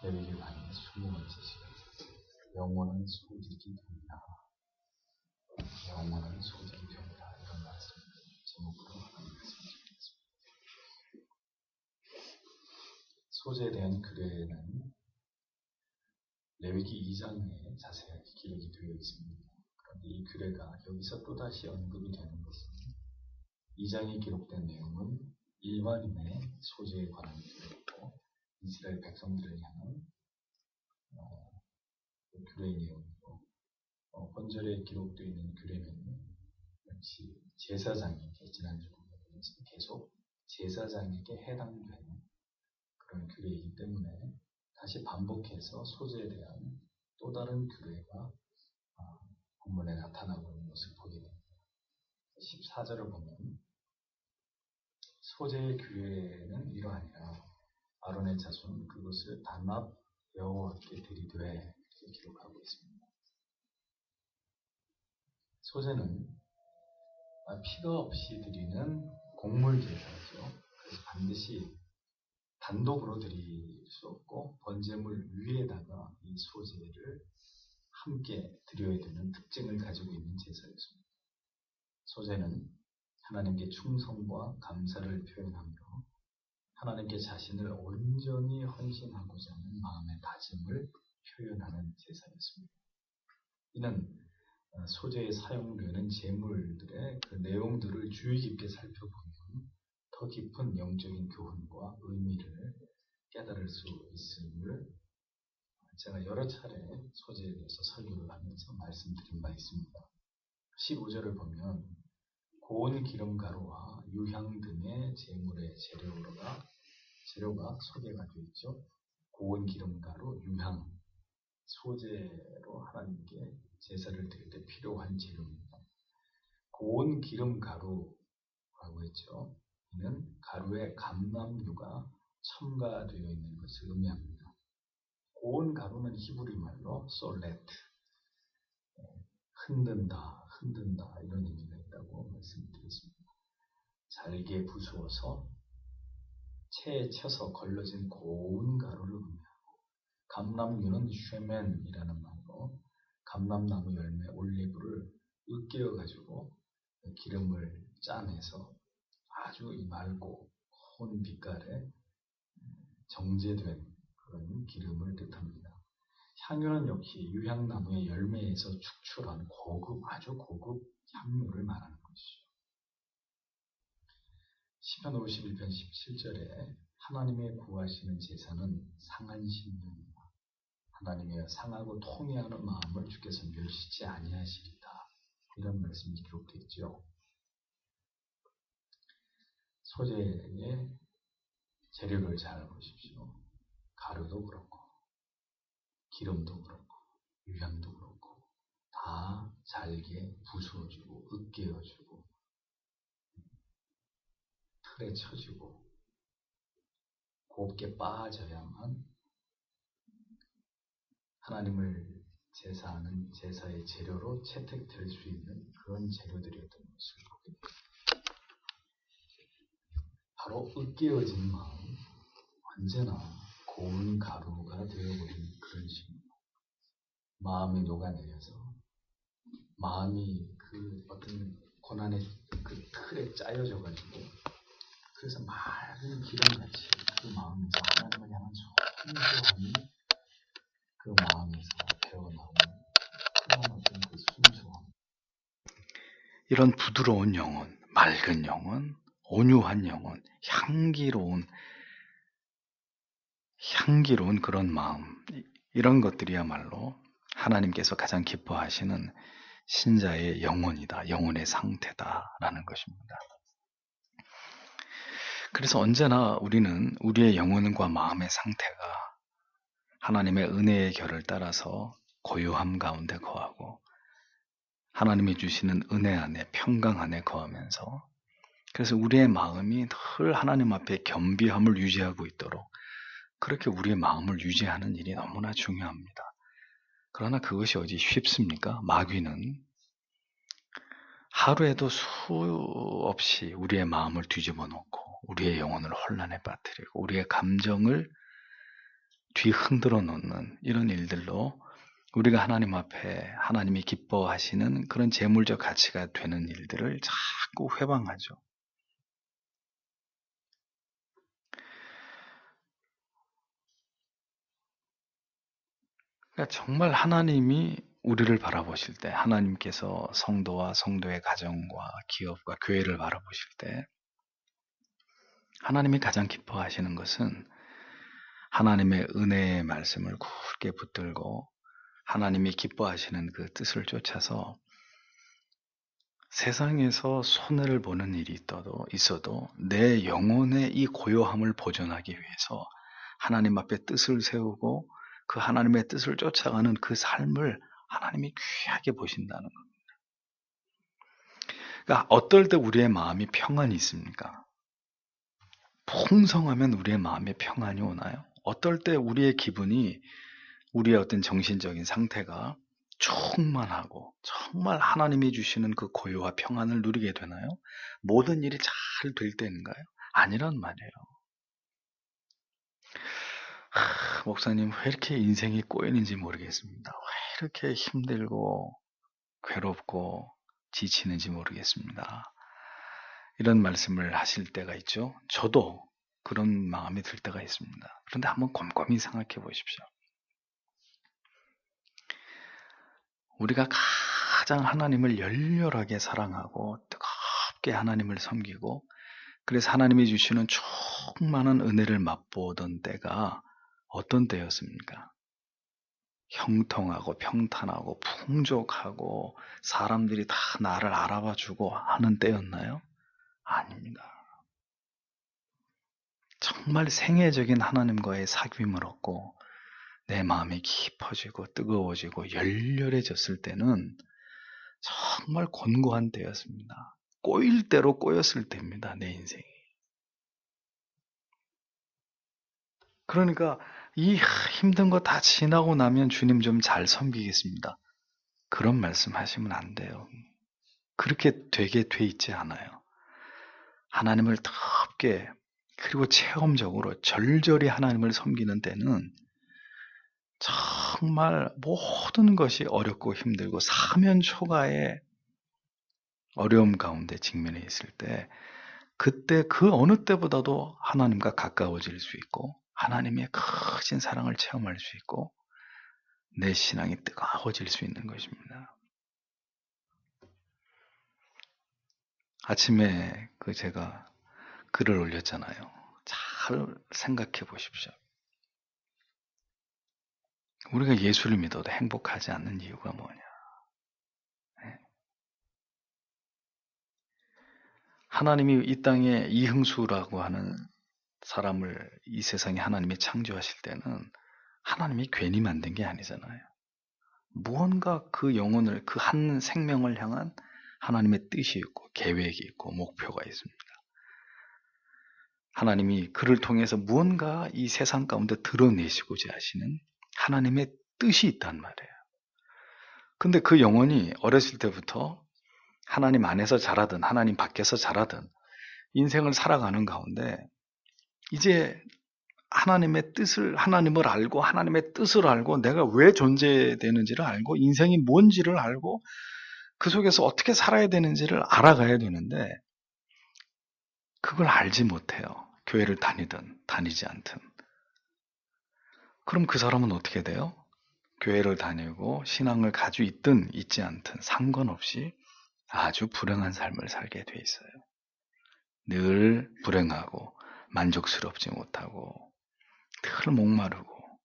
레위기관의 20번째 시간. 영원한 소직이 된다. 영원한 소직이 된다. 이런 말씀 제목으로 하는 말씀드리겠습니다. 소재에 대한 글에는 레위기 2장에 자세하게 기록이 되어 있습니다. 그런데 이 글에가 여기서 또다시 언급이 되는 것은 2장에 기록된 내용은 일반인의 소재에 관한 글이고 이스라엘 백성들을 향한 규례의 내용이고 본절에 기록되어 있는 규례는 역시 제사장에게 지난주 공부에서 계속 제사장에게 해당되는 그런 규례이기 때문에 다시 반복해서 소재에 대한 또 다른 규례가 본문에 나타나고 있는 것을 보게 됩니다. 14절을 보면 소재의 규례는 이러하니라 아론의 자손 그것을 단합 여호와께 드리되 이렇게 기록하고 있습니다. 소재는 피가 없이 드리는 곡물 제사죠. 그래서 반드시 단독으로 드릴 수 없고 번제물 위에다가 이 소재를 함께 드려야 되는 특징을 가지고 있는 제사였습니다. 소재는 하나님께 충성과 감사를 표현하며 하나님께 자신을 온전히 헌신하고자 하는 마음의 다짐을 표현하는 제사였습니다. 이는 소재에 사용되는 제물들의 그 내용들을 주의 깊게 살펴보면 더 깊은 영적인 교훈과 의미를 깨달을 수 있음을 제가 여러 차례 소재에 대해서 설교를 하면서 말씀드린 바 있습니다. 15절을 보면 고운 기름가루와 유향 등의 제물의 재료가 소개가 되어 있죠. 고운 기름가루, 유향, 소재로 하나님께 제사를 드릴 때 필요한 재료입니다. 고운 기름가루라고 했죠. 이는 가루에 감람유가 첨가되어 있는 것을 의미합니다. 고운 가루는 히브리 말로 솔레트, 흔든다 이런 의미가 있다고 말씀드렸습니다. 잘게 부수어서 체에 쳐서 걸러진 고운 가루를 의미하고 감람유는 쉐멘이라는 말로 감람나무 열매 올리브를 으깨어 가지고 기름을 짜내서 아주 맑고 고운 빛깔의 정제된 그런 기름을 뜻합니다. 향유는 역시 유향나무의 열매에서 축출한 아주 고급 향유를 말하는 것이죠. 시편 51편 17절에 하나님의 구하시는 제사는 상한 심령이다. 하나님의 상하고 통회하는 마음을 주께서 멸시치 아니하시리다. 이런 말씀이 기록되어 있죠. 소재의 재료를 잘 보십시오. 가루도 그렇고 기름도 그렇고 유향도 그렇고 다 잘게 부수어주고 으깨어주고 틀에 쳐주고 곱게 빠져야만 하나님을 제사하는 제사의 재료로 채택될 수 있는 그런 재료들이었던 것을 보게 됩니다. 바로 으깨어진 마음, 언제나 고운 가루가 되어버린 그런 식입니다. 마음이 녹아내려서 마음이 그 어떤 고난의 그 틀에 짜여져가지고 그래서 맑은 기름같이 그 마음에서 하나님을 향한 순수함이 그 마음에서 배어나오는 그런 어떤 그 순수함, 이런 부드러운 영혼, 맑은 영혼, 온유한 영혼, 향기로운 그런 마음, 이런 것들이야말로 하나님께서 가장 기뻐하시는 신자의 영혼이다, 영혼의 상태다라는 것입니다. 그래서 언제나 우리는 우리의 영혼과 마음의 상태가 하나님의 은혜의 결을 따라서 고요함 가운데 거하고 하나님이 주시는 은혜 안에 평강 안에 거하면서 그래서 우리의 마음이 늘 하나님 앞에 겸비함을 유지하고 있도록 그렇게 우리의 마음을 유지하는 일이 너무나 중요합니다. 그러나 그것이 어디 쉽습니까? 마귀는 하루에도 수없이 우리의 마음을 뒤집어 놓고 우리의 영혼을 혼란에 빠뜨리고 우리의 감정을 뒤 흔들어 놓는 이런 일들로 우리가 하나님 앞에 하나님이 기뻐하시는 그런 재물적 가치가 되는 일들을 자꾸 회방하죠. 그러니까 정말 하나님이 우리를 바라보실 때, 하나님께서 성도와 성도의 가정과 기업과 교회를 바라보실 때, 하나님이 가장 기뻐하시는 것은 하나님의 은혜의 말씀을 굳게 붙들고 하나님이 기뻐하시는 그 뜻을 쫓아서 세상에서 손해를 보는 일이 있어도 내 영혼의 이 고요함을 보존하기 위해서 하나님 앞에 뜻을 세우고 그 하나님의 뜻을 쫓아가는 그 삶을 하나님이 귀하게 보신다는 것. 그러니까 어떨 때 우리의 마음이 평안이 있습니까? 풍성하면 우리의 마음에 평안이 오나요? 어떨 때 우리의 기분이 우리의 어떤 정신적인 상태가 충만하고 정말 하나님이 주시는 그 고요와 평안을 누리게 되나요? 모든 일이 잘 될 때인가요? 아니란 말이에요. 목사님 왜 이렇게 인생이 꼬이는지 모르겠습니다. 왜 이렇게 힘들고 괴롭고 지치는지 모르겠습니다. 이런 말씀을 하실 때가 있죠. 저도 그런 마음이 들 때가 있습니다. 그런데 한번 곰곰이 생각해 보십시오. 우리가 가장 하나님을 열렬하게 사랑하고 뜨겁게 하나님을 섬기고 그래서 하나님이 주시는 충만한 은혜를 맛보던 때가 어떤 때였습니까? 형통하고 평탄하고 풍족하고 사람들이 다 나를 알아봐주고 하는 때였나요? 아닙니다. 정말 생애적인 하나님과의 사귐을 얻고 내 마음이 깊어지고 뜨거워지고 열렬해졌을 때는 정말 곤고한 때였습니다. 꼬일 대로 꼬였을 때입니다. 내 인생이. 그러니까 이 힘든 거 다 지나고 나면 주님 좀 잘 섬기겠습니다. 그런 말씀 하시면 안 돼요. 그렇게 되게 돼 있지 않아요. 하나님을 덥게 그리고 체험적으로 절절히 하나님을 섬기는 때는 정말 모든 것이 어렵고 힘들고 사면 초가의 어려움 가운데 직면해 있을 때 그때 그 어느 때보다도 하나님과 가까워질 수 있고 하나님의 크신 사랑을 체험할 수 있고 내 신앙이 뜨거워질 수 있는 것입니다. 아침에 제가 글을 올렸잖아요. 잘 생각해 보십시오. 우리가 예수를 믿어도 행복하지 않는 이유가 뭐냐? 네. 하나님이 이 땅에 이흥수라고 하는 사람을 이 세상에 하나님이 창조하실 때는 하나님이 괜히 만든 게 아니잖아요. 무언가 그 영혼을, 그 한 생명을 향한 하나님의 뜻이 있고 계획이 있고 목표가 있습니다. 하나님이 그를 통해서 무언가 이 세상 가운데 드러내시고자 하시는 하나님의 뜻이 있단 말이에요. 근데 그 영혼이 어렸을 때부터 하나님 안에서 자라든 하나님 밖에서 자라든 인생을 살아가는 가운데 이제 하나님의 뜻을, 하나님을 알고 하나님의 뜻을 알고 내가 왜 존재되는지를 알고 인생이 뭔지를 알고 그 속에서 어떻게 살아야 되는지를 알아가야 되는데 그걸 알지 못해요. 교회를 다니든 다니지 않든. 그럼 그 사람은 어떻게 돼요? 교회를 다니고 신앙을 가지고 있든 있지 않든 상관없이 아주 불행한 삶을 살게 돼 있어요. 늘 불행하고 만족스럽지 못하고 늘 목마르고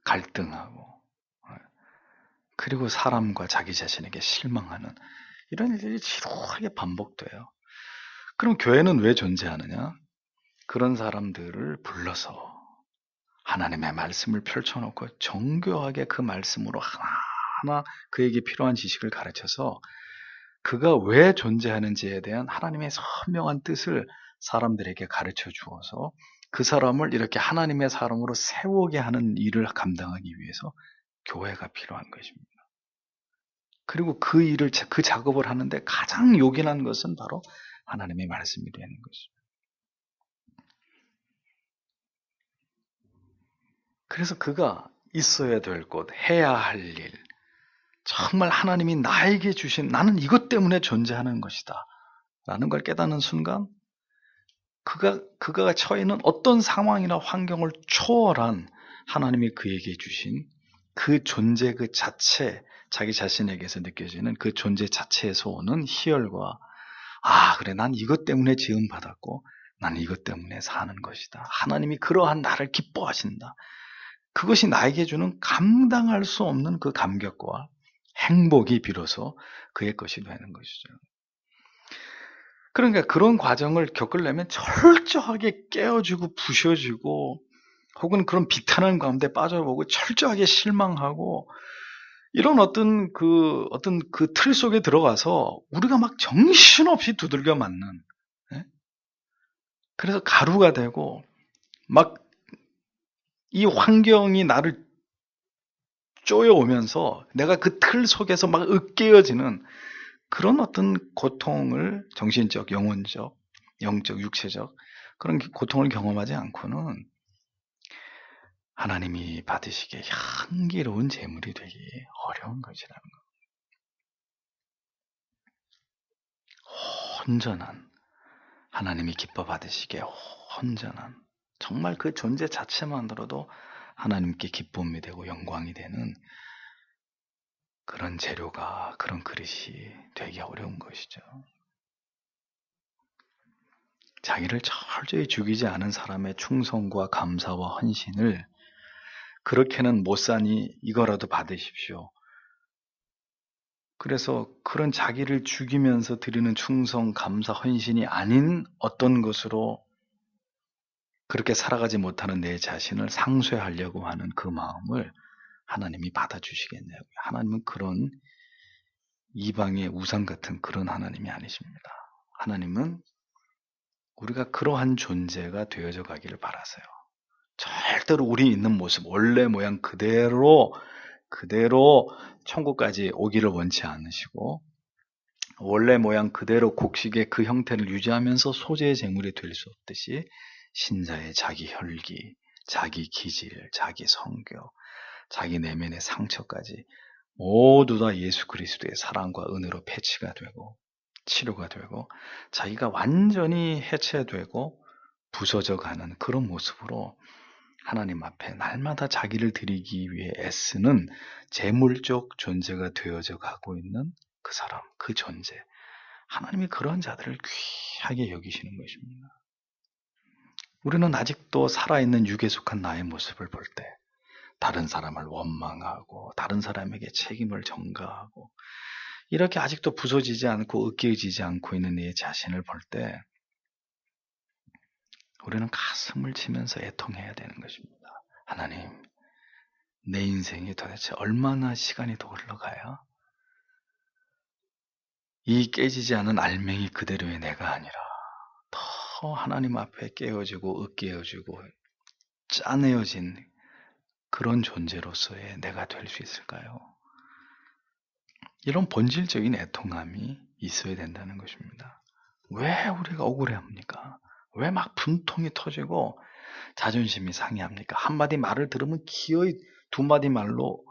갈등하고 그리고 사람과 자기 자신에게 실망하는 이런 일들이 지루하게 반복돼요. 그럼 교회는 왜 존재하느냐? 그런 사람들을 불러서 하나님의 말씀을 펼쳐놓고 정교하게 그 말씀으로 하나하나 그에게 필요한 지식을 가르쳐서 그가 왜 존재하는지에 대한 하나님의 선명한 뜻을 사람들에게 가르쳐 주어서 그 사람을 이렇게 하나님의 사람으로 세우게 하는 일을 감당하기 위해서 교회가 필요한 것입니다. 그리고 그 일을, 그 작업을 하는데 가장 요긴한 것은 바로 하나님의 말씀이 되는 것입니다. 그래서 그가 있어야 될 곳, 해야 할 일, 정말 하나님이 나에게 주신 나는 이것 때문에 존재하는 것이다 라는 걸 깨닫는 순간 그가 처해 있는 어떤 상황이나 환경을 초월한 하나님이 그에게 주신 그 존재 그 자체, 자기 자신에게서 느껴지는 그 존재 자체에서 오는 희열과 그래, 난 이것 때문에 지음받았고 난 이것 때문에 사는 것이다. 하나님이 그러한 나를 기뻐하신다. 그것이 나에게 주는 감당할 수 없는 그 감격과 행복이 비로소 그의 것이 되는 것이죠. 그러니까 그런 과정을 겪으려면 철저하게 깨어지고 부셔지고 혹은 그런 비탄한 가운데 빠져보고 철저하게 실망하고 이런 어떤 그 틀 속에 들어가서 우리가 막 정신없이 두들겨 맞는, 예? 그래서 가루가 되고 막 이 환경이 나를 쪼여오면서 내가 그 틀 속에서 막 으깨어지는 그런 어떤 고통을 정신적, 영혼적, 영적, 육체적 그런 고통을 경험하지 않고는 하나님이 받으시기에 향기로운 제물이 되기 어려운 것이라는 것. 온전한 하나님이 기뻐 받으시기에 온전한 정말 그 존재 자체만으로도 하나님께 기쁨이 되고 영광이 되는 그런 재료가 그런 그릇이 되기 어려운 것이죠. 자기를 철저히 죽이지 않은 사람의 충성과 감사와 헌신을 그렇게는 못 사니 이거라도 받으십시오. 그래서 그런 자기를 죽이면서 드리는 충성, 감사, 헌신이 아닌 어떤 것으로 그렇게 살아가지 못하는 내 자신을 상쇄하려고 하는 그 마음을 하나님이 받아주시겠냐고요. 하나님은 그런 이방의 우상 같은 그런 하나님이 아니십니다. 하나님은 우리가 그러한 존재가 되어져 가기를 바라세요. 절대로 우리 있는 모습, 원래 모양 그대로 천국까지 오기를 원치 않으시고 원래 모양 그대로 곡식의 그 형태를 유지하면서 소재의 제물이 될 수 없듯이 신자의 자기 혈기, 자기 기질, 자기 성교, 자기 내면의 상처까지 모두 다 예수 그리스도의 사랑과 은혜로 패치가 되고 치료가 되고 자기가 완전히 해체되고 부서져 가는 그런 모습으로 하나님 앞에 날마다 자기를 드리기 위해 애쓰는 재물적 존재가 되어져 가고 있는 그 사람, 그 존재. 하나님이 그런 자들을 귀하게 여기시는 것입니다. 우리는 아직도 살아있는 육에 속한 나의 모습을 볼 때 다른 사람을 원망하고 다른 사람에게 책임을 전가하고 이렇게 아직도 부서지지 않고 으깨어지지 않고 있는 내 자신을 볼 때 우리는 가슴을 치면서 애통해야 되는 것입니다. 하나님, 내 인생이 도대체 얼마나 시간이 더 흘러가야 이 깨지지 않은 알맹이 그대로의 내가 아니라 더 하나님 앞에 깨어지고 으깨어지고 짜내어진 그런 존재로서의 내가 될 수 있을까요? 이런 본질적인 애통함이 있어야 된다는 것입니다. 왜 우리가 억울해합니까? 왜 막 분통이 터지고 자존심이 상해합니까? 한마디 말을 들으면 기어이 두 마디 말로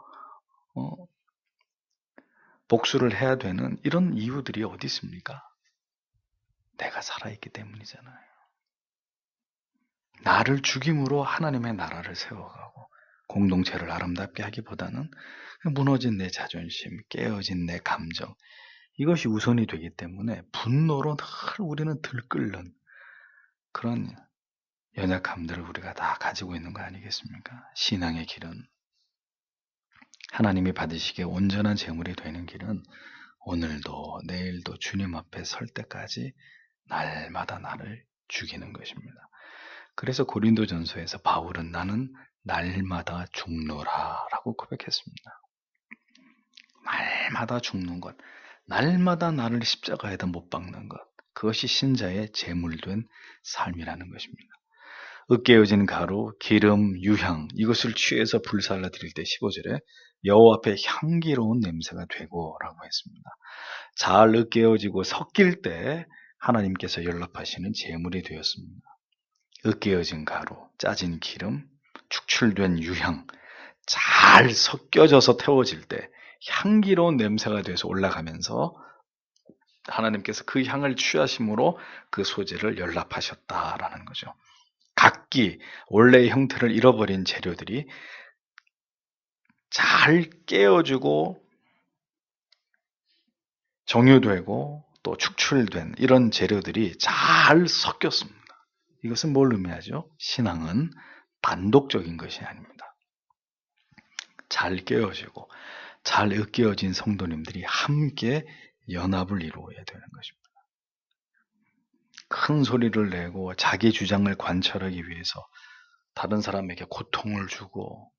복수를 해야 되는 이런 이유들이 어디 있습니까? 내가 살아있기 때문이잖아요. 나를 죽임으로 하나님의 나라를 세워가고 공동체를 아름답게 하기보다는 무너진 내 자존심, 깨어진 내 감정 이것이 우선이 되기 때문에 분노로 늘 우리는 들끓는 그런 연약함들을 우리가 다 가지고 있는 거 아니겠습니까? 신앙의 길은 하나님이 받으시기에 온전한 제물이 되는 길은 오늘도 내일도 주님 앞에 설 때까지 날마다 나를 죽이는 것입니다. 그래서 고린도전서에서 바울은 나는 날마다 죽노라 라고 고백했습니다. 날마다 죽는 것, 날마다 나를 십자가에다 못 박는 것, 그것이 신자의 제물된 삶이라는 것입니다. 으깨어진 가루, 기름, 유향 이것을 취해서 불살라 드릴 때 15절에 여호와 앞에 향기로운 냄새가 되고 라고 했습니다. 잘 으깨어지고 섞일 때 하나님께서 연락하시는 제물이 되었습니다. 으깨어진 가루, 짜진 기름, 축출된 유향 잘 섞여져서 태워질 때 향기로운 냄새가 돼서 올라가면서 하나님께서 그 향을 취하심으로 그 소재를 연락하셨다라는 거죠. 각기 원래의 형태를 잃어버린 재료들이 잘 깨어지고 정유되고 또 축출된 이런 재료들이 잘 섞였습니다. 이것은 뭘 의미하죠? 신앙은 단독적인 것이 아닙니다. 잘 깨어지고 잘 으깨어진 성도님들이 함께 연합을 이루어야 되는 것입니다. 큰 소리를 내고 자기 주장을 관철하기 위해서 다른 사람에게 고통을 주고,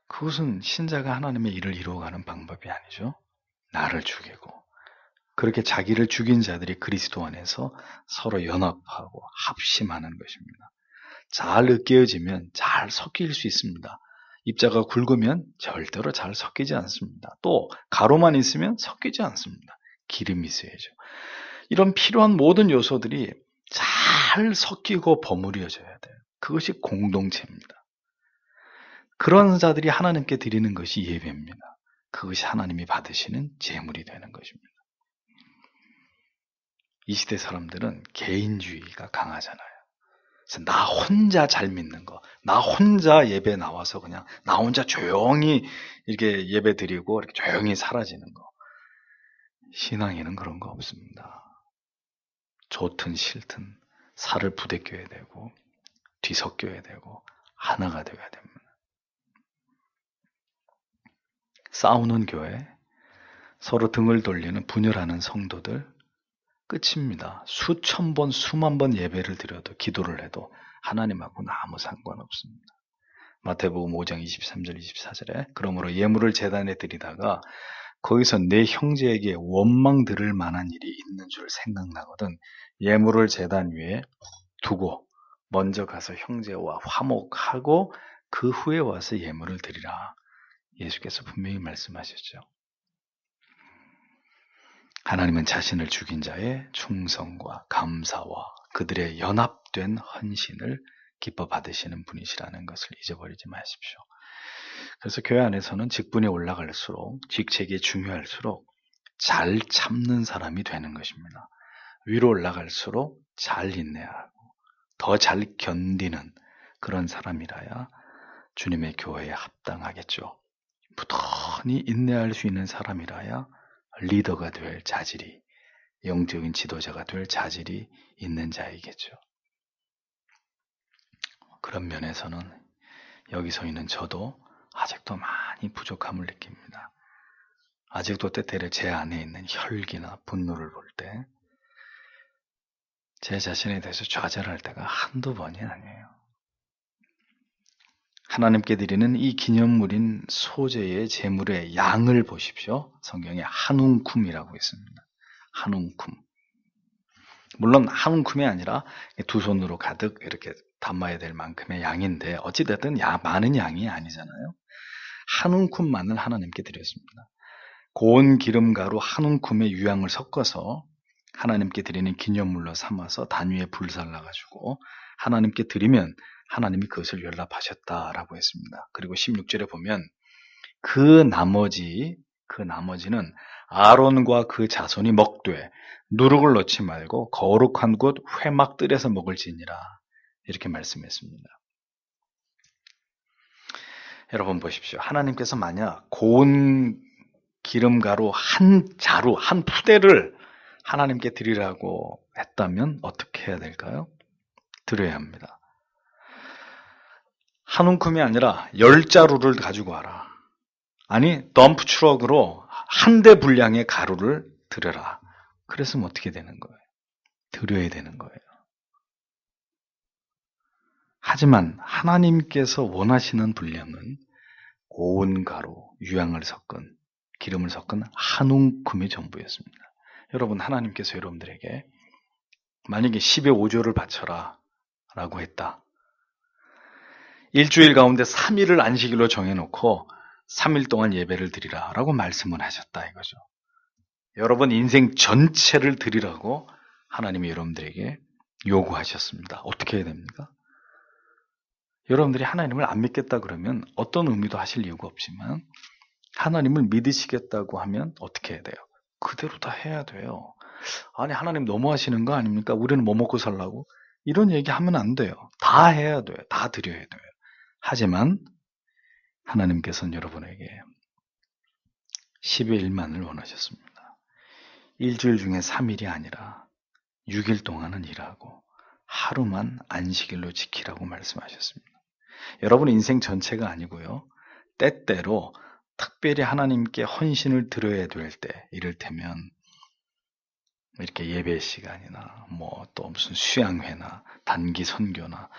그것은 신자가 하나님의 일을 이루어가는 방법이 아니죠. 나를 죽이고 그렇게 자기를 죽인 자들이 그리스도 안에서 서로 연합하고 합심하는 것입니다. 잘 으깨어지면 잘 섞일 수 있습니다. 입자가 굵으면 절대로 잘 섞이지 않습니다. 또 가루만 있으면 섞이지 않습니다. 기름이 있어야죠. 이런 필요한 모든 요소들이 잘 섞이고 버무려져야 돼요. 그것이 공동체입니다. 그런 자들이 하나님께 드리는 것이 예배입니다. 그것이 하나님이 받으시는 제물이 되는 것입니다. 이 시대 사람들은 개인주의가 강하잖아요. 그래서 나 혼자 잘 믿는 거, 나 혼자 예배 나와서 그냥 나 혼자 조용히 이렇게 예배 드리고 이렇게 조용히 사라지는 거. 신앙에는 그런 거 없습니다. 좋든 싫든 살을 부대껴야 되고 뒤섞여야 되고 하나가 되어야 됩니다. 싸우는 교회, 서로 등을 돌리는 분열하는 성도들, 끝입니다. 수천 번, 수만 번 예배를 드려도 기도를 해도 하나님하고는 아무 상관없습니다. 마태복음 5장 23절 24절에 그러므로 예물을 제단에 드리다가 거기서 내 형제에게 원망 들을 만한 일이 있는 줄 생각나거든 예물을 제단 위에 두고 먼저 가서 형제와 화목하고 그 후에 와서 예물을 드리라. 예수께서 분명히 말씀하셨죠. 하나님은 자신을 죽인 자의 충성과 감사와 그들의 연합된 헌신을 기뻐 받으시는 분이시라는 것을 잊어버리지 마십시오. 그래서 교회 안에서는 직분이 올라갈수록 직책이 중요할수록 잘 참는 사람이 되는 것입니다. 위로 올라갈수록 잘 인내하고 더 잘 견디는 그런 사람이라야 주님의 교회에 합당하겠죠. 부단히 인내할 수 있는 사람이라야 리더가 될 자질이, 영적인 지도자가 될 자질이 있는 자이겠죠. 그런 면에서는 여기 서 있는 저도 아직도 많이 부족함을 느낍니다. 아직도 때때로 제 안에 있는 혈기나 분노를 볼 때 제 자신에 대해서 좌절할 때가 한두 번이 아니에요. 하나님께 드리는 이 기념물인 소재의 제물의 양을 보십시오. 성경에 한 웅큼이라고 있습니다. 한 웅큼. 물론 한 웅큼이 아니라 두 손으로 가득 이렇게 담아야 될 만큼의 양인데 어찌됐든 많은 양이 아니잖아요. 한 웅큼만을 하나님께 드렸습니다. 고운 기름가루 한 웅큼의 유향을 섞어서 하나님께 드리는 기념물로 삼아서 단 위에 불살라가지고 하나님께 드리면 하나님이 그것을 연락하셨다라고 했습니다. 그리고 16절에 보면 그 나머지는 아론과 그 자손이 먹되 누룩을 넣지 말고 거룩한 곳 회막들에서 먹을지니라 이렇게 말씀했습니다. 여러분 보십시오. 하나님께서 만약 고운 기름가루 한 자루, 한 푸대를 하나님께 드리라고 했다면 어떻게 해야 될까요? 드려야 합니다. 한 웅큼이 아니라 10자루를 가지고 와라. 아니 덤프 트럭으로 한 대 분량의 가루를 드려라. 그랬으면 어떻게 되는 거예요? 드려야 되는 거예요. 하지만 하나님께서 원하시는 분량은 고운 가루, 유향을 섞은 기름을 섞은 한 웅큼이 전부였습니다. 여러분 하나님께서 여러분들에게 만약에 10의 5조를 바쳐라 라고 했다. 일주일 가운데 3일을 안식일로 정해놓고 3일 동안 예배를 드리라 라고 말씀을 하셨다 이거죠. 여러분 인생 전체를 드리라고 하나님이 여러분들에게 요구하셨습니다. 어떻게 해야 됩니까? 여러분들이 하나님을 안 믿겠다 그러면 어떤 의미도 하실 이유가 없지만 하나님을 믿으시겠다고 하면 어떻게 해야 돼요? 그대로 다 해야 돼요. 아니 하나님 너무하시는 거 아닙니까? 우리는 뭐 먹고 살라고? 이런 얘기 하면 안 돼요. 다 해야 돼요. 다 드려야 돼요. 하지만 하나님께서는 여러분에게 10의 1만을 원하셨습니다. 일주일 중에 3일이 아니라 6일 동안은 일하고 하루만 안식일로 지키라고 말씀하셨습니다. 여러분 인생 전체가 아니고요. 때때로 특별히 하나님께 헌신을 드려야 될 때, 이를테면 이렇게 예배 시간이나 뭐 또 무슨 수양회나 단기 선교나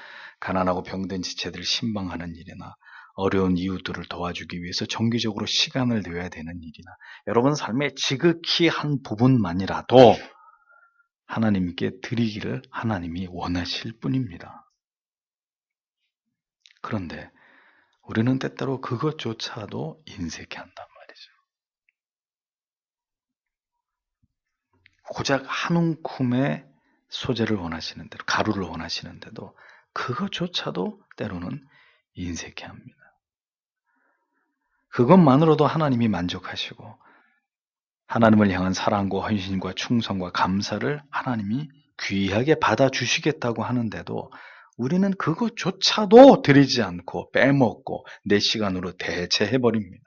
가난하고 병든 지체들을 신방하는 일이나 어려운 이웃들을 도와주기 위해서 정기적으로 시간을 내야 되는 일이나 여러분 삶의 지극히 한 부분만이라도 하나님께 드리기를 하나님이 원하실 뿐입니다. 그런데 우리는 때때로 그것조차도 인색해 한단 말이죠. 고작 한 움큼의 소재를 원하시는 대로, 가루를 원하시는데도 그것조차도 때로는 인색해 합니다. 그것만으로도 하나님이 만족하시고 하나님을 향한 사랑과 헌신과 충성과 감사를 하나님이 귀하게 받아주시겠다고 하는데도 우리는 그것조차도 드리지 않고 빼먹고 내 시간으로 대체해버립니다.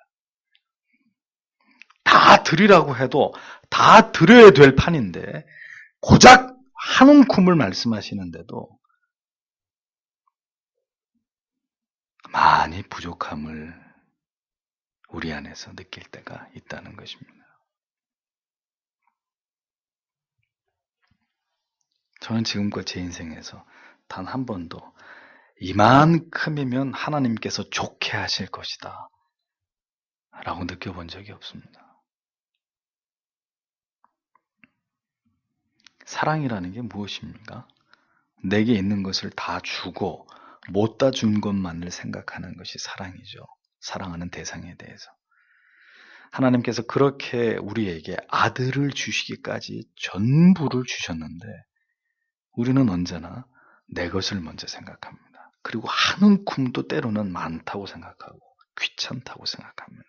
다 드리라고 해도 다 드려야 될 판인데 고작 한 움큼을 말씀하시는데도 많이 부족함을 우리 안에서 느낄 때가 있다는 것입니다. 저는 지금껏 제 인생에서 단 한 번도 이만큼이면 하나님께서 좋게 하실 것이다 라고 느껴본 적이 없습니다. 사랑이라는 게 무엇입니까? 내게 있는 것을 다 주고 못 다 준 것만을 생각하는 것이 사랑이죠. 사랑하는 대상에 대해서. 하나님께서 그렇게 우리에게 아들을 주시기까지 전부를 주셨는데 우리는 언제나 내 것을 먼저 생각합니다. 그리고 한 움큼도 때로는 많다고 생각하고 귀찮다고 생각합니다.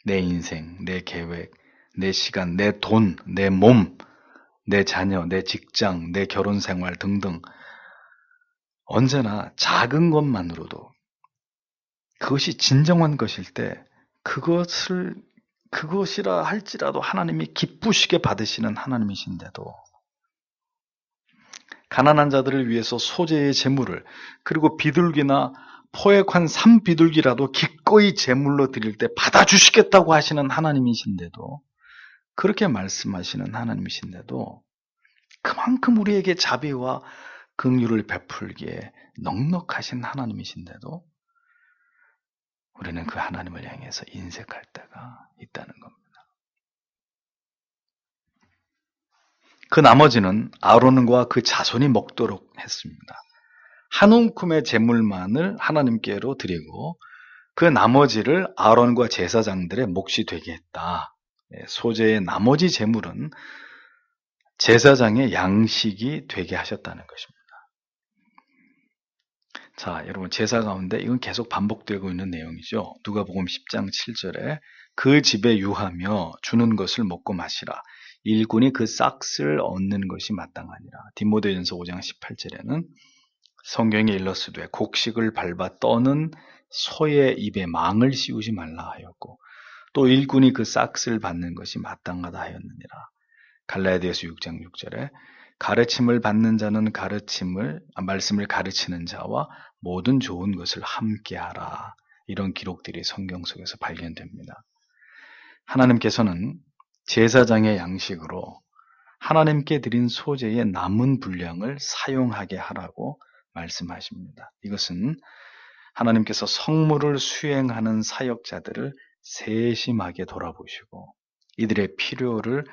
내 인생, 내 계획, 내 시간, 내 돈, 내 몸, 내 자녀, 내 직장, 내 결혼 생활 등등 언제나 작은 것만으로도 그것이 진정한 것일 때 그것이라 할지라도 하나님이 기쁘시게 받으시는 하나님이신데도 가난한 자들을 위해서 소재의 재물을 그리고 비둘기나 포획한 산비둘기라도 기꺼이 제물로 드릴 때 받아주시겠다고 하시는 하나님이신데도 그렇게 말씀하시는 하나님이신데도 그만큼 우리에게 자비와 긍휼을 베풀기에 넉넉하신 하나님이신데도 우리는 그 하나님을 향해서 인색할 때가 있다는 겁니다. 그 나머지는 아론과 그 자손이 먹도록 했습니다. 한 움큼의 제물만을 하나님께로 드리고 그 나머지를 아론과 제사장들의 몫이 되게 했다. 소재의 나머지 제물은 제사장의 양식이 되게 하셨다는 것입니다. 자, 여러분 제사 가운데 이건 계속 반복되고 있는 내용이죠. 누가복음 10장 7절에 그 집에 유하며 주는 것을 먹고 마시라. 일꾼이 그 싹을 얻는 것이 마땅하니라. 디모데전서 5장 18절에는 성경에 일러스되 곡식을 밟아 떠는 소의 입에 망을 씌우지 말라 하였고 또 일꾼이 그 싹을 받는 것이 마땅하다 하였느니라. 갈라디아서 6장 6절에 가르침을 받는 자는 말씀을 가르치는 자와 모든 좋은 것을 함께하라. 이런 기록들이 성경 속에서 발견됩니다. 하나님께서는 제사장의 양식으로 하나님께 드린 소재의 남은 분량을 사용하게 하라고 말씀하십니다. 이것은 하나님께서 성물을 수행하는 사역자들을 세심하게 돌아보시고 이들의 필요를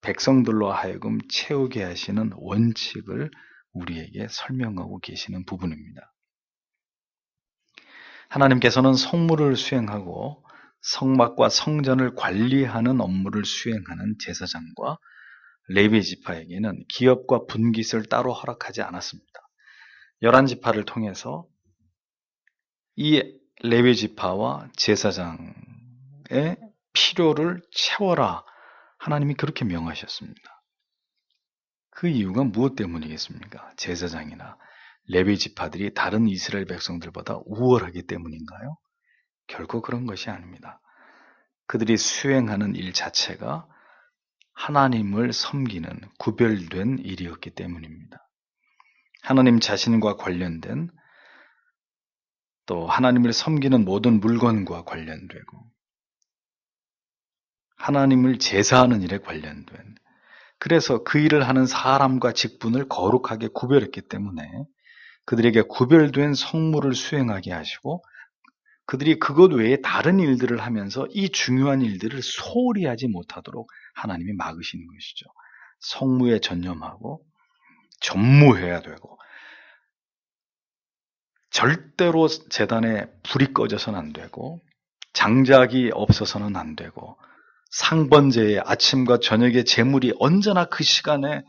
백성들로 하여금 채우게 하시는 원칙을 우리에게 설명하고 계시는 부분입니다. 하나님께서는 성물을 수행하고 성막과 성전을 관리하는 업무를 수행하는 제사장과 레위 지파에게는 기업과 분깃을 따로 허락하지 않았습니다. 11지파를 통해서 이 레위 지파와 제사장의 필요를 채워라. 하나님이 그렇게 명하셨습니다. 그 이유가 무엇 때문이겠습니까? 제사장이나 레위 지파들이 다른 이스라엘 백성들보다 우월하기 때문인가요? 결코 그런 것이 아닙니다. 그들이 수행하는 일 자체가 하나님을 섬기는 구별된 일이었기 때문입니다. 하나님 자신과 관련된 또 하나님을 섬기는 모든 물건과 관련되고 하나님을 제사하는 일에 관련된 그래서 그 일을 하는 사람과 직분을 거룩하게 구별했기 때문에 그들에게 구별된 성물을 수행하게 하시고 그들이 그것 외에 다른 일들을 하면서 이 중요한 일들을 소홀히 하지 못하도록 하나님이 막으시는 것이죠. 성무에 전념하고 전무해야 되고 절대로 제단에 불이 꺼져서는 안 되고 장작이 없어서는 안 되고 상번제의 아침과 저녁의 제물이 언제나 그 시간에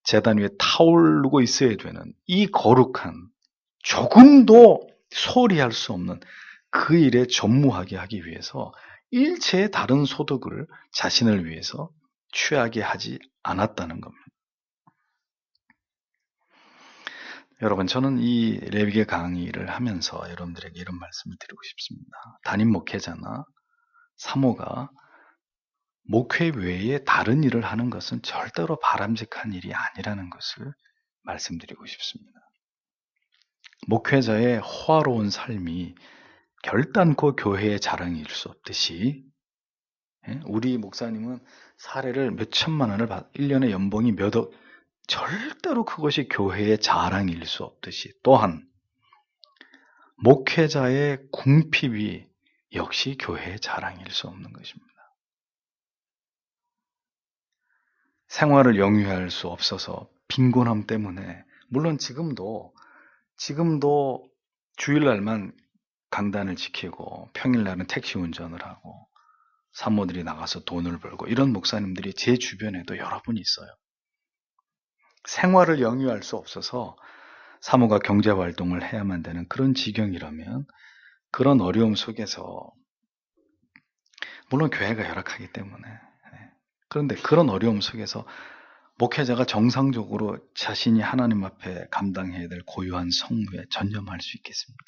제단 위에 타오르고 있어야 되는 이 거룩한 조금도 소홀히 할 수 없는 그 일에 전무하게 하기 위해서 일체의 다른 소득을 자신을 위해서 취하게 하지 않았다는 겁니다. 여러분, 저는 이 레위기 강의를 하면서 여러분들에게 이런 말씀을 드리고 싶습니다. 담임 목회자나 사모가 목회 외에 다른 일을 하는 것은 절대로 바람직한 일이 아니라는 것을 말씀드리고 싶습니다. 목회자의 호화로운 삶이 결단코 교회의 자랑일 수 없듯이 우리 목사님은 사례를 몇 천만 원을 1년에 연봉이 몇억 절대로 그것이 교회의 자랑일 수 없듯이 또한 목회자의 궁핍이 역시 교회의 자랑일 수 없는 것입니다. 생활을 영위할 수 없어서 빈곤함 때문에 물론 지금도 주일날만 강단을 지키고 평일날은 택시 운전을 하고 산모들이 나가서 돈을 벌고 이런 목사님들이 제 주변에도 여러 분 있어요. 생활을 영위할 수 없어서 사모가 경제활동을 해야만 되는 그런 지경이라면 그런 어려움 속에서 물론 교회가 열악하기 때문에 그런데 그런 어려움 속에서 목회자가 정상적으로 자신이 하나님 앞에 감당해야 될 고유한 성무에 전념할 수 있겠습니까?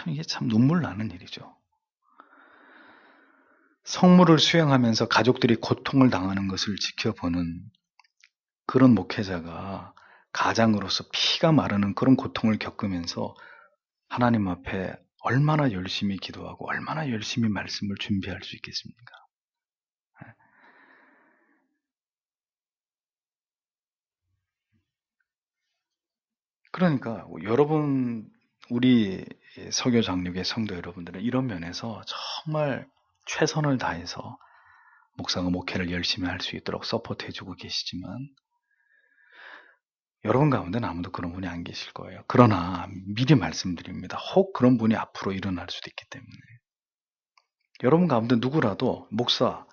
이게 참 눈물 나는 일이죠. 성무를 수행하면서 가족들이 고통을 당하는 것을 지켜보는 그런 목회자가 가장으로서 피가 마르는 그런 고통을 겪으면서 하나님 앞에 얼마나 열심히 기도하고 얼마나 열심히 말씀을 준비할 수 있겠습니까? 그러니까 여러분 우리 서교 장육의 성도 여러분들은 이런 면에서 정말 최선을 다해서 목사가 목회를 열심히 할 수 있도록 서포트해주고 계시지만 여러분 가운데는 아무도 그런 분이 안 계실 거예요. 그러나 미리 말씀드립니다. 혹 그런 분이 앞으로 일어날 수도 있기 때문에 여러분 가운데 누구라도 목사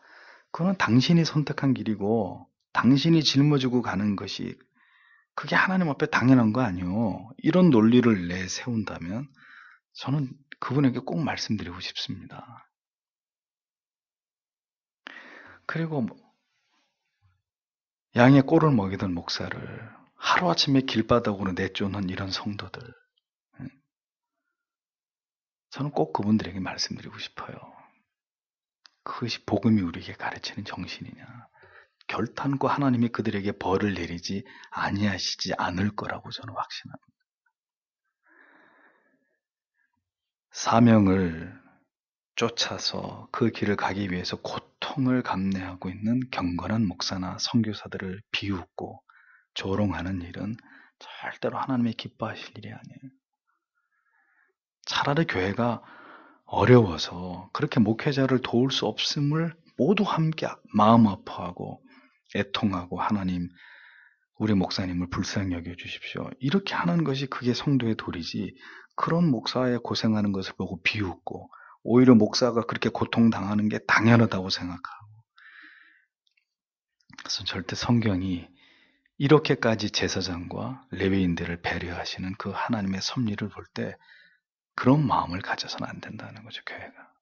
그거는 당신이 선택한 길이고 당신이 짊어지고 가는 것이 그게 하나님 앞에 당연한 거 아니요. 이런 논리를 내세운다면 저는 그분에게 꼭 말씀드리고 싶습니다. 그리고 양의 꼴을 먹이던 목사를 하루아침에 길바닥으로 내쫓는 이런 성도들 저는 꼭 그분들에게 말씀드리고 싶어요. 그것이 복음이 우리에게 가르치는 정신이냐. 결단코 하나님이 그들에게 벌을 내리지 아니하시지 않을 거라고 저는 확신합니다. 사명을 쫓아서 그 길을 가기 위해서 고통을 감내하고 있는 경건한 목사나 선교사들을 비웃고 조롱하는 일은 절대로 하나님이 기뻐하실 일이 아니에요. 차라리 교회가 어려워서 그렇게 목회자를 도울 수 없음을 모두 함께 마음 아파하고 애통하고 하나님 우리 목사님을 불쌍히 여겨주십시오. 이렇게 하는 것이 그게 성도의 도리지 그런 목사의 고생하는 것을 보고 비웃고 오히려 목사가 그렇게 고통당하는 게 당연하다고 생각하고 그래서 절대 성경이 이렇게까지 제사장과 레위인들을 배려하시는 그 하나님의 섭리를 볼 때 그런 마음을 가져서는 안 된다는 거죠, 교회가.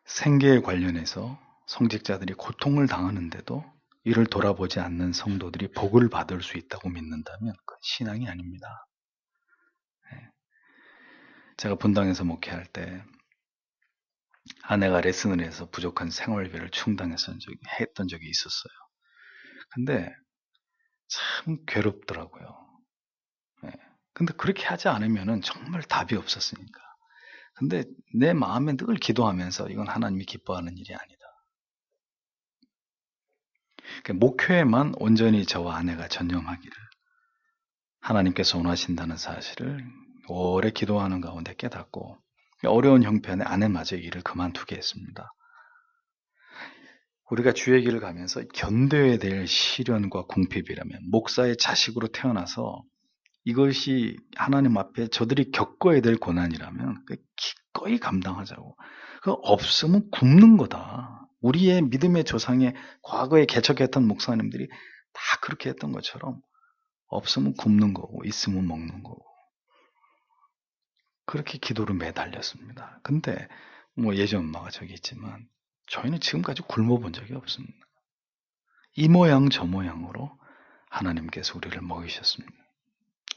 생계에 관련해서 성직자들이 고통을 당하는데도 이를 돌아보지 않는 성도들이 복을 받을 수 있다고 믿는다면 그건 신앙이 아닙니다. 제가 분당에서 목회할 때 아내가 레슨을 해서 부족한 생활비를 했던 적이 있었어요. 근데 참 괴롭더라고요. 예. 근데 그렇게 하지 않으면은 정말 답이 없었으니까. 근데 내 마음에 늘 기도하면서 이건 하나님이 기뻐하는 일이 아니다. 목회에만 온전히 저와 아내가 전념하기를 하나님께서 원하신다는 사실을 오래 기도하는 가운데 깨닫고 어려운 형편에 아내마저 일을 그만두게 했습니다. 우리가 주의 길을 가면서 견뎌야 될 시련과 궁핍이라면 목사의 자식으로 태어나서 이것이 하나님 앞에 저들이 겪어야 될 고난이라면 기꺼이 감당하자고. 그 없으면 굶는 거다. 우리의 믿음의 조상의 과거에 개척했던 목사님들이 다 그렇게 했던 것처럼 없으면 굶는 거고 있으면 먹는 거고. 그렇게 기도로 매달렸습니다. 근데 예전 엄마가 저기 있지만 저희는 지금까지 굶어본 적이 없습니다. 이 모양 저 모양으로 하나님께서 우리를 먹이셨습니다.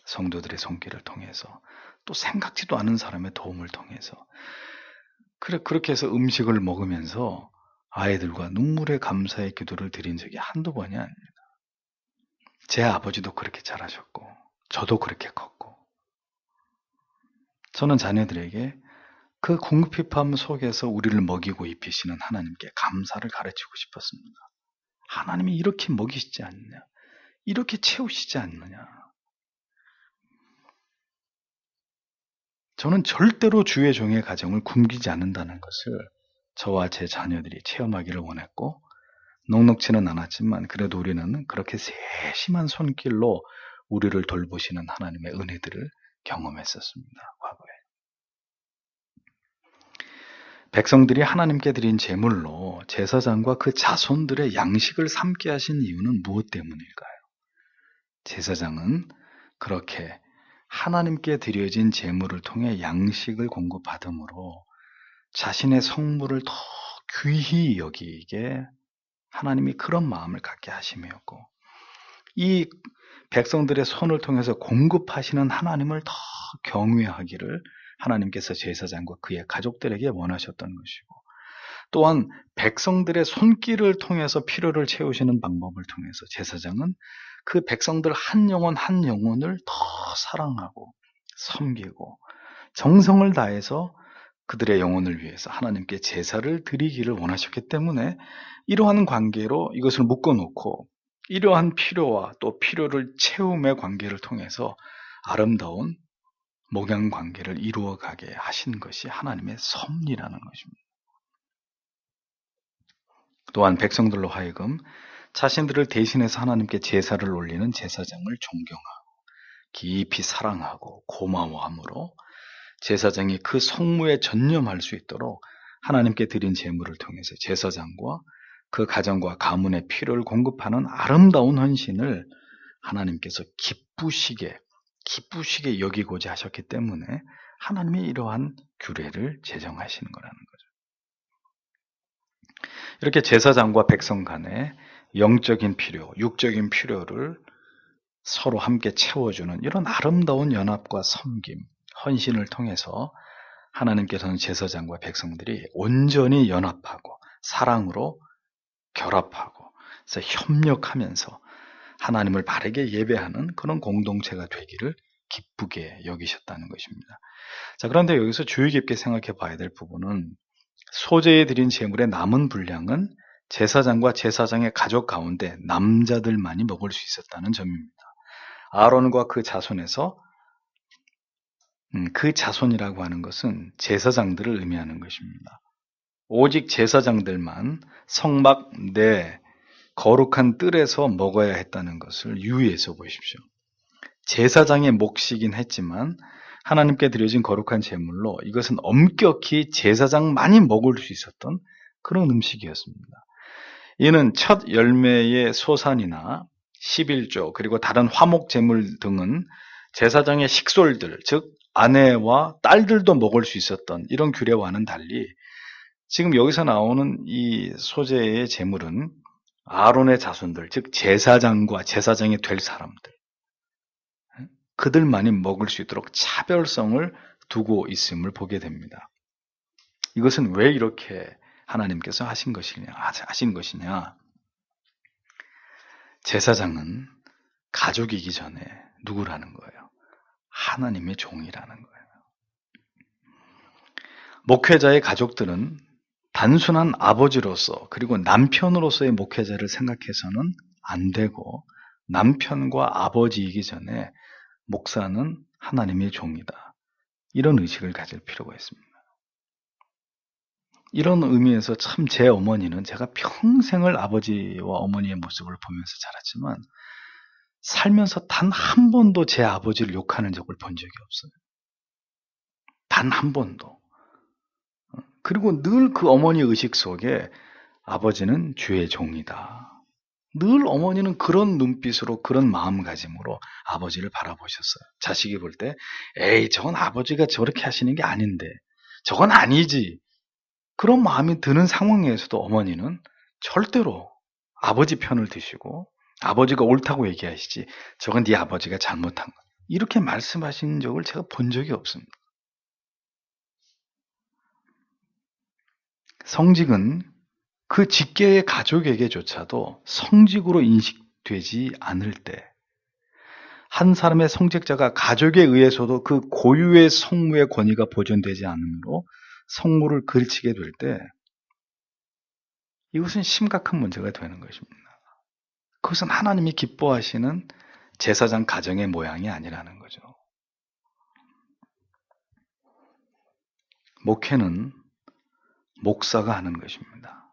성도들의 손길을 통해서 또 생각지도 않은 사람의 도움을 통해서 그렇게 해서 음식을 먹으면서 아이들과 눈물의 감사의 기도를 드린 적이 한두 번이 아닙니다. 제 아버지도 그렇게 잘하셨고 저도 그렇게 컸고 저는 자녀들에게 그 궁핍함 속에서 우리를 먹이고 입히시는 하나님께 감사를 가르치고 싶었습니다. 하나님이 이렇게 먹이시지 않느냐, 이렇게 채우시지 않느냐. 저는 절대로 주의 종의 가정을 굶기지 않는다는 것을 저와 제 자녀들이 체험하기를 원했고 넉넉지는 않았지만 그래도 우리는 그렇게 세심한 손길로 우리를 돌보시는 하나님의 은혜들을 경험했었습니다. 과거에. 백성들이 하나님께 드린 제물로 제사장과 그 자손들의 양식을 삼게 하신 이유는 무엇 때문일까요? 제사장은 그렇게 하나님께 드려진 제물을 통해 양식을 공급받음으로 자신의 성물을 더 귀히 여기게 하나님이 그런 마음을 갖게 하심이었고 이 백성들의 손을 통해서 공급하시는 하나님을 더 경외하기를 하나님께서 제사장과 그의 가족들에게 원하셨던 것이고 또한 백성들의 손길을 통해서 필요를 채우시는 방법을 통해서 제사장은 그 백성들 한 영혼 한 영혼을 더 사랑하고 섬기고 정성을 다해서 그들의 영혼을 위해서 하나님께 제사를 드리기를 원하셨기 때문에 이러한 관계로 이것을 묶어놓고 이러한 필요와 또 필요를 채움의 관계를 통해서 아름다운 목양 관계를 이루어가게 하신 것이 하나님의 섭리라는 것입니다. 또한 백성들로 하여금 자신들을 대신해서 하나님께 제사를 올리는 제사장을 존경하고 깊이 사랑하고 고마워함으로 제사장이 그 성무에 전념할 수 있도록 하나님께 드린 제물을 통해서 제사장과 그 가정과 가문의 필요를 공급하는 아름다운 헌신을 하나님께서 기쁘시게 여기고자 하셨기 때문에 하나님이 이러한 규례를 제정하시는 거라는 거죠. 이렇게 제사장과 백성 간의 영적인 필요, 육적인 필요를 서로 함께 채워주는 이런 아름다운 연합과 섬김, 헌신을 통해서 하나님께서는 제사장과 백성들이 온전히 연합하고 사랑으로 결합하고 그래서 협력하면서 하나님을 바르게 예배하는 그런 공동체가 되기를 기쁘게 여기셨다는 것입니다. 자, 그런데 여기서 주의 깊게 생각해 봐야 될 부분은 소제에 드린 제물의 남은 분량은 제사장과 제사장의 가족 가운데 남자들만이 먹을 수 있었다는 점입니다. 아론과 그 자손에서 그 자손이라고 하는 것은 제사장들을 의미하는 것입니다. 오직 제사장들만 성막 내 거룩한 뜰에서 먹어야 했다는 것을 유의해서 보십시오. 제사장의 몫이긴 했지만 하나님께 드려진 거룩한 제물로 이것은 엄격히 제사장만이 먹을 수 있었던 그런 음식이었습니다. 이는 첫 열매의 소산이나 11조 그리고 다른 화목 제물 등은 제사장의 식솔들, 즉 아내와 딸들도 먹을 수 있었던 이런 규례와는 달리 지금 여기서 나오는 이 소재의 제물은 아론의 자손들, 즉 제사장과 제사장이 될 사람들, 그들만이 먹을 수 있도록 차별성을 두고 있음을 보게 됩니다. 이것은 왜 이렇게 하나님께서 하신 것이냐? 제사장은 가족이기 전에 누구라는 거예요? 하나님의 종이라는 거예요. 목회자의 가족들은 단순한 아버지로서 그리고 남편으로서의 목회자를 생각해서는 안 되고 남편과 아버지이기 전에 목사는 하나님의 종이다. 이런 의식을 가질 필요가 있습니다. 이런 의미에서 참 제 어머니는 제가 평생을 아버지와 어머니의 모습을 보면서 자랐지만 살면서 단 한 번도 제 아버지를 욕하는 적을 본 적이 없어요. 단 한 번도. 그리고 늘 그 어머니 의식 속에 아버지는 주의 종이다. 늘 어머니는 그런 눈빛으로 그런 마음가짐으로 아버지를 바라보셨어요. 자식이 볼 때 에이 저건 아버지가 저렇게 하시는 게 아닌데 저건 아니지. 그런 마음이 드는 상황에서도 어머니는 절대로 아버지 편을 드시고 아버지가 옳다고 얘기하시지 저건 네 아버지가 잘못한 거 이렇게 말씀하신 적을 제가 본 적이 없습니다. 성직은 그 직계의 가족에게조차도 성직으로 인식되지 않을 때 한 사람의 성직자가 가족에 의해서도 그 고유의 성무의 권위가 보존되지 않으므로 성무를 그르치게 될 때 이것은 심각한 문제가 되는 것입니다. 그것은 하나님이 기뻐하시는 제사장 가정의 모양이 아니라는 거죠. 목회는 목사가 하는 것입니다.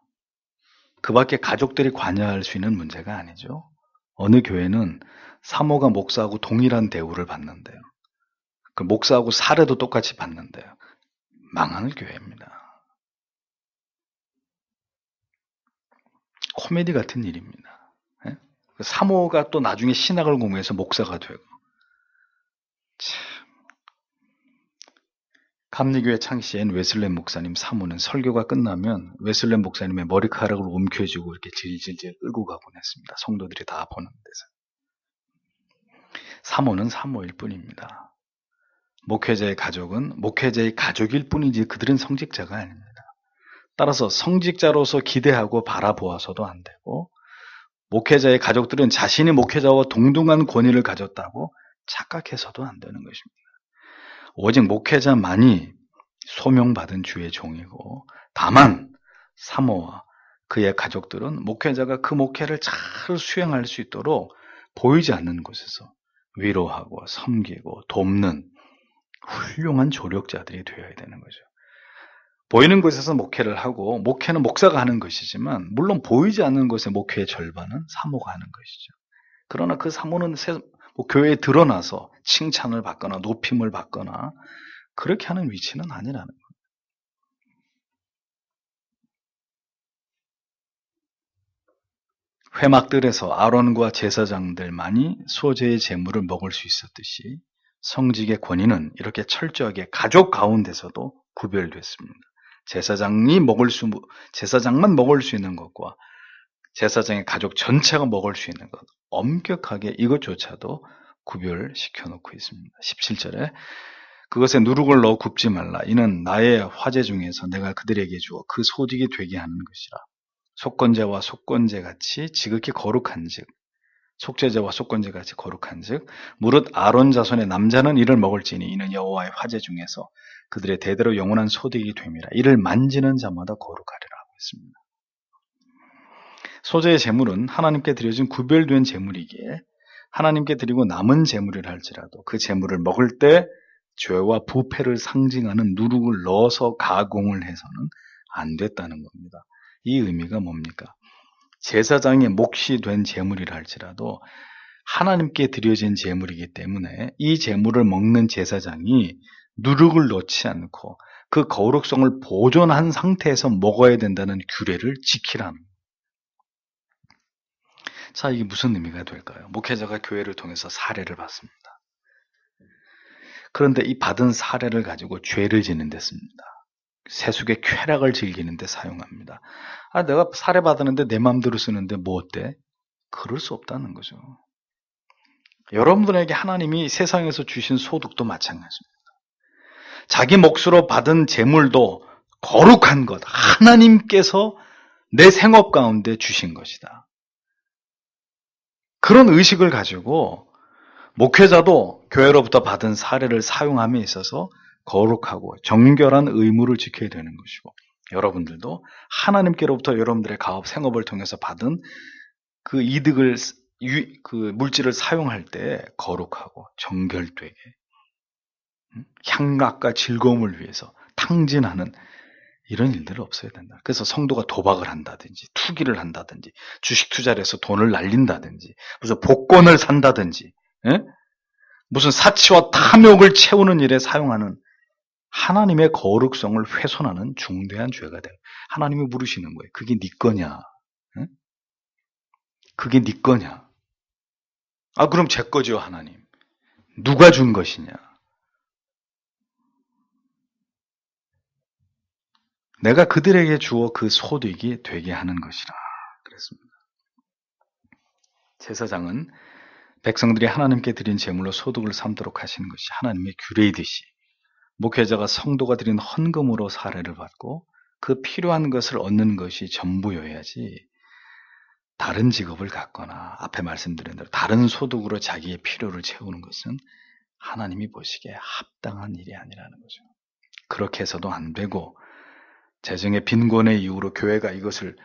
그 밖에 가족들이 관여할 수 있는 문제가 아니죠. 어느 교회는 사모가 목사하고 동일한 대우를 받는데요. 그 목사하고 사례도 똑같이 받는데요. 망하는 교회입니다. 코미디 같은 일입니다. 예? 사모가 또 나중에 신학을 공부해서 목사가 되고 참. 감리교회 창시엔 웨슬렌 목사님 사모는 설교가 끝나면 웨슬렌 목사님의 머리카락을 움켜쥐고 이렇게 질질질 끌고 가곤 했습니다. 성도들이 다 보는 데서. 사모는 사모일 뿐입니다. 목회자의 가족은 목회자의 가족일 뿐이지 그들은 성직자가 아닙니다. 따라서 성직자로서 기대하고 바라보아서도 안 되고 목회자의 가족들은 자신이 목회자와 동등한 권위를 가졌다고 착각해서도 안 되는 것입니다. 오직 목회자만이 소명받은 주의 종이고 다만 사모와 그의 가족들은 목회자가 그 목회를 잘 수행할 수 있도록 보이지 않는 곳에서 위로하고 섬기고 돕는 훌륭한 조력자들이 되어야 되는 거죠. 보이는 곳에서 목회를 하고 목회는 목사가 하는 것이지만 물론 보이지 않는 곳의 목회의 절반은 사모가 하는 것이죠. 그러나 그 사모는 교회에 드러나서 칭찬을 받거나 높임을 받거나 그렇게 하는 위치는 아니라는 거예요. 회막들에서 아론과 제사장들만이 소재의 제물을 먹을 수 있었듯이 성직의 권위는 이렇게 철저하게 가족 가운데서도 구별됐습니다. 제사장만 먹을 수 있는 것과 제사장의 가족 전체가 먹을 수 있는 것, 엄격하게 이것조차도 구별시켜 놓고 있습니다. 17절에 그것에 누룩을 넣어 굽지 말라. 이는 나의 화제 중에서 내가 그들에게 주어 그 소직이 되게 하는 것이라. 속건제와 속건제같이 지극히 거룩한즉 속죄제와 속건제같이 거룩한즉 무릇 아론 자손의 남자는 이를 먹을지니 이는 여호와의 화제 중에서 그들의 대대로 영원한 소득이 됨이라. 이를 만지는 자마다 거룩하리라 하고 있습니다. 소재의 제물은 하나님께 드려진 구별된 제물이기에 하나님께 드리고 남은 제물이라 할지라도 그 제물을 먹을 때 죄와 부패를 상징하는 누룩을 넣어서 가공을 해서는 안 됐다는 겁니다. 이 의미가 뭡니까? 제사장의 몫이 된 제물이라 할지라도 하나님께 드려진 제물이기 때문에 이 제물을 먹는 제사장이 누룩을 넣지 않고 그 거룩성을 보존한 상태에서 먹어야 된다는 규례를 지키라는. 자, 이게 무슨 의미가 될까요? 목회자가 교회를 통해서 사례를 받습니다. 그런데 이 받은 사례를 가지고 죄를 짓는 데 씁니다. 세속의 쾌락을 즐기는 데 사용합니다. 내가 사례 받았는데 내 마음대로 쓰는데 뭐 어때? 그럴 수 없다는 거죠. 여러분들에게 하나님이 세상에서 주신 소득도 마찬가지입니다. 자기 몫으로 받은 재물도 거룩한 것, 하나님께서 내 생업 가운데 주신 것이다. 그런 의식을 가지고 목회자도 교회로부터 받은 사례를 사용함에 있어서 거룩하고 정결한 의무를 지켜야 되는 것이고, 여러분들도 하나님께로부터 여러분들의 가업 생업을 통해서 받은 그 이득을, 그 물질을 사용할 때 거룩하고 정결되게 향락과 즐거움을 위해서 탕진하는 이런 일들은 없어야 된다. 그래서 성도가 도박을 한다든지 투기를 한다든지 주식 투자를 해서 돈을 날린다든지 무슨 복권을 산다든지 무슨 사치와 탐욕을 채우는 일에 사용하는 하나님의 거룩성을 훼손하는 중대한 죄가 돼요. 하나님이 물으시는 거예요. 그게 네 거냐? 그게 네 거냐? 그럼 제 거죠, 하나님. 누가 준 것이냐? 내가 그들에게 주어 그 소득이 되게 하는 것이라 그랬습니다. 제사장은 백성들이 하나님께 드린 제물로 소득을 삼도록 하시는 것이 하나님의 규례이듯이 목회자가 성도가 드린 헌금으로 사례를 받고 그 필요한 것을 얻는 것이 전부여야지 다른 직업을 갖거나 앞에 말씀드린 대로 다른 소득으로 자기의 필요를 채우는 것은 하나님이 보시기에 합당한 일이 아니라는 거죠. 그렇게 해서도 안 되고 재정의 빈곤의 이유로 교회가 이것을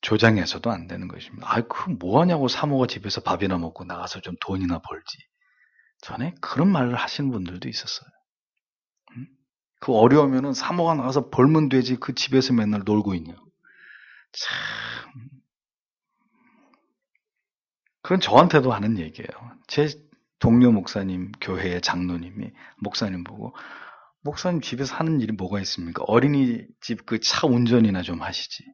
조장해서도 안 되는 것입니다. 그 뭐하냐고 사모가 집에서 밥이나 먹고 나가서 좀 돈이나 벌지. 전에 그런 말을 하시는 분들도 있었어요. 그 어려우면은 사모가 나가서 벌면 되지 그 집에서 맨날 놀고 있냐. 참. 그건 저한테도 하는 얘기예요. 제 동료 목사님, 교회의 장로님이 목사님 보고 목사님 집에서 하는 일이 뭐가 있습니까? 어린이집 그 차 운전이나 좀 하시지.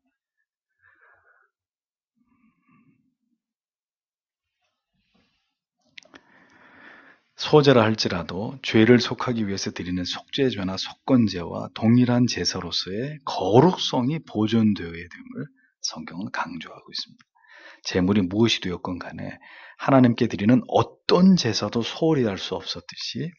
소제라 할지라도 죄를 속하기 위해서 드리는 속죄제나 속건제와 동일한 제사로서의 거룩성이 보존되어야 됨을 성경은 강조하고 있습니다. 제물이 무엇이 되었건 간에 하나님께 드리는 어떤 제사도 소홀히 할 수 없었듯이